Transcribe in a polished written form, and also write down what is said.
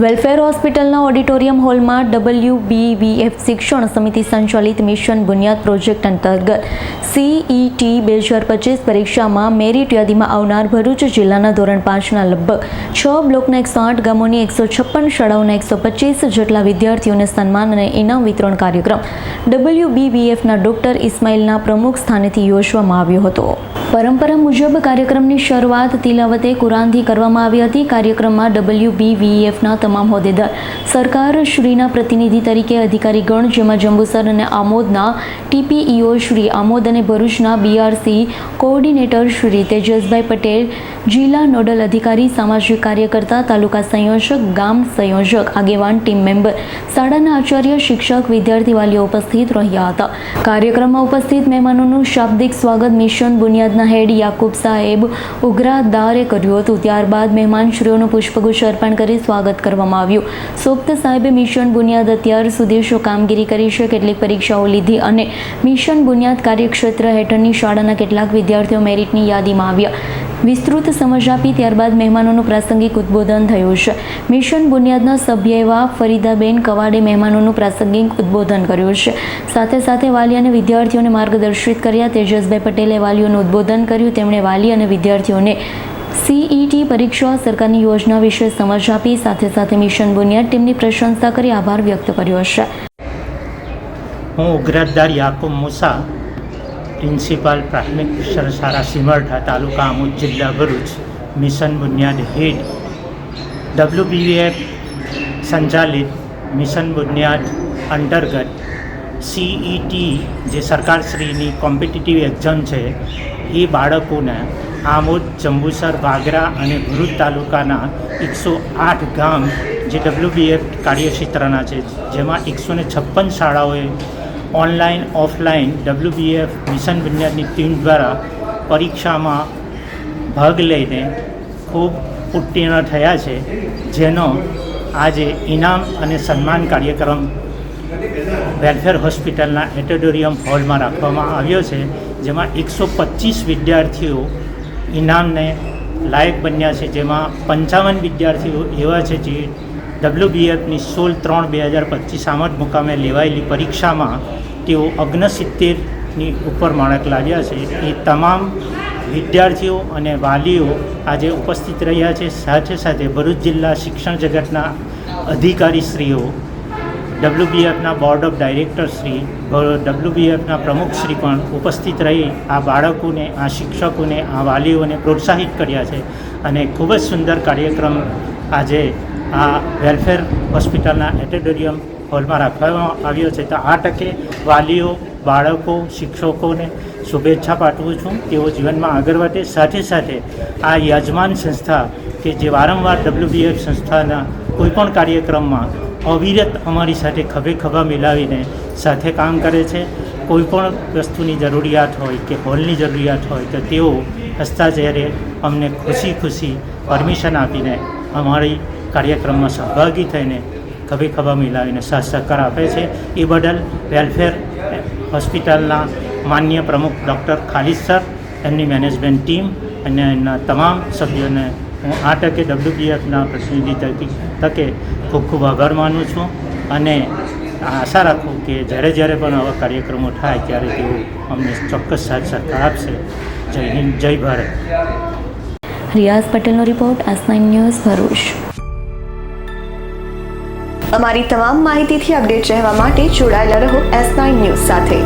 Welfare હોસ્પિટલના auditorium હોલમાં WBVF શિક્ષણ સમિતિ સંચાલિત મિશન બુનિયાદ પ્રોજેક્ટ અંતર્ગત CET 2025 પરીક્ષામાં મેરિટ યાદીમાં આવનાર ભરૂચ જિલ્લાના ધોરણ 5ના લગભગ 6 બ્લોકના 108 ગામોની 156 શાળાઓના 125 જેટલા વિદ્યાર્થીઓને સન્માન અને ઇનામ વિતરણ કાર્યક્રમ WBVFના ડોક્ટર ઇસ્માઇલના પ્રમુખ સ્થાનેથી યોજવામાં આવ્યો હતો। પરંપરા મુજબ કાર્યક્રમની શરૂઆત તિલાવતે કુરાનથી કરવામાં આવી હતી। કાર્યક્રમમાં WBVFના તમામ હોદ્દેદાર સરકારશ્રીના પ્રતિનિધિ તરીકે અધિકારીગણ, જેમાં જંબુસર અને આમોદના TPEO શ્રી આમોદ અને ભરૂચના BRC કોઓર્ડિનેટર શ્રી તેજસભાઈ પટેલ, જિલ્લા નોડલ અધિકારી, સામાજિક કાર્યકર્તા, તાલુકા સંયોજક, ગામ સંયોજક, આગેવાન, ટીમ મેમ્બર, શાળાના આચાર્ય, શિક્ષક, વિદ્યાર્થી, વાલીઓ ઉપસ્થિત રહ્યા હતા। કાર્યક્રમમાં ઉપસ્થિત મહેમાનોનું શાબ્દિક સ્વાગત મિશન બુનિયાદના હેડ યાકુબ સાહેબ ઉઘરાદારે કર્યું હતું। ત્યારબાદ મહેમાનશ્રીઓનું પુષ્પગુચ્છ અર્પણ કરી સ્વાગત કરવામાં આવ્યું। સોપ્ત સાહેબે મિશન બુનિયાદ અત્યાર સુધી શું કામગીરી કરી છે, કેટલીક પરીક્ષાઓ લીધી અને મિશન બુનિયાદ કાર્યક્ષેત્ર હેઠળની શાળાના કેટલાક વિદ્યાર્થીઓ મેરિટની યાદીમાં આવ્યા, વિસ્તૃત સમજ આપી। ત્યારબાદ મહેમાનોનું પ્રાસંગિક ઉદ્બોધન થયું છે। મિશન બુનિયાદના સભ્ય એવા ફરીદાબેન કવાડે મહેમાનોનું પ્રાસંગિક ઉદ્બોધન કર્યું છે। સાથે સાથે વાલી અને વિદ્યાર્થીઓને માર્ગદર્શિત કર્યા। તેજસભાઈ પટેલે વાલીઓનું ઉદ્બોધન કર્યું। તેમણે વાલી અને વિદ્યાર્થીઓને CET પરીક્ષા, સરકારની યોજના વિશે સમજ આપી। સાથે સાથે મિશન બુનિયાદ ટીમની પ્રશંસા કરી આભાર વ્યક્ત કર્યો છે। હું ઉઘરાદાર યાકુબ મુસા, પ્રિન્સિપાલ પ્રાથમિક શાળા સિમરઠા, તાલુકા આમોદ, જિલ્લા ભરૂચ, મિશન બુનિયાદ હેડ WBVF સંચાલિત મિશન બુનિયાદ અંતર્ગત CET જે સરકારશ્રીની કોમ્પિટિટિવ એક્ઝામ છે એ બાળકોને આમોદ, જંબુસર, વાગરા અને ભરૂચ તાલુકાના 108 ગામ જે WBVF કાર્યક્ષેત્રના છે, જેમાં 156 શાળાઓએ ઓનલાઈન ઓફલાઈન WBVF મિશન બુનિયાદની ટીમ દ્વારા પરીક્ષામાં ભાગ લઈને ખૂબ ઉત્તીર્ણ થયા છે, જેનો આજે ઇનામ અને સન્માન કાર્યક્રમ વેલફેર હોસ્પિટલના ઓડિટોરિયમ હોલમાં રાખવામાં આવ્યો છે, જેમાં 125 વિદ્યાર્થીઓ ઇનામને લાયક બન્યા છે, જેમાં 55 વિદ્યાર્થીઓ એવા છે જે WBVFની 16/3/2025 આમોદ મુકામે લેવાયેલી પરીક્ષામાં તેઓ 69ની ઉપર માર્ક લાવ્યા છે। એ તમામ વિદ્યાર્થીઓ અને વાલીઓ આજે ઉપસ્થિત રહ્યા છે। સાથે સાથે ભરૂચ જિલ્લા શિક્ષણ જગતના અધિકારીશ્રીઓ, WBVFના બોર્ડ ઓફ ડાયરેક્ટરશ્રી, WBVFના પ્રમુખશ્રી પણ ઉપસ્થિત રહી આ બાળકોને, આ શિક્ષકોને, આ વાલીઓને પ્રોત્સાહિત કર્યા છે અને ખૂબ જ સુંદર કાર્યક્રમ આજે આ વેલફેર હોસ્પિટલના ઓડિટોરિયમ હોલમાં રાખવામાં આવ્યો છે। તો આ તકે વાલીઓ, બાળકો, શિક્ષકોને શુભેચ્છા પાઠવું છું, તેઓ જીવનમાં આગળ વધે। સાથે સાથે આ યજમાન સંસ્થા કે જે વારંવાર WBVF સંસ્થાના કોઈપણ કાર્યક્રમમાં અવિરત અમારી સાથે ખભે ખભા મિલાવીને સાથે કામ કરે છે। કોઈપણ વસ્તુની જરૂરિયાત હોય કે હોલની જરૂરિયાત હોય તો તેઓ હસતા ચહેરે અમને ખુશી ખુશી પરમિશન આપીને અમારી કાર્યક્રમમાં સહભાગી થઈને ખભે ખભા મિલાવીને સાથ સહકાર આપે છે। એ બદલ વેલફેર હોસ્પિટલના માન્ય પ્રમુખ ડૉક્ટર ખાલિદ સર, એમની મેનેજમેન્ટ ટીમ અને એમના તમામ સભ્યોને હું આ તકે WBVFના પ્રતિનિધિ તકે ખૂબ ખૂબ આભાર માનું છું અને આશા રાખું કે જ્યારે પણ આવા કાર્યક્રમો થાય ત્યારે તેઓ અમને ચોક્કસ સાથ સહકાર આપશે। જય હિન્દ, જય ભારત। રિયાઝ પટેલનો રિપોર્ટ, S9 ન્યૂઝ, ભરૂચ। અમારી તમામ માહિતીથી અપડેટ રહેવા માટે જોડાયેલા રહો S9 ન્યૂઝ સાથે।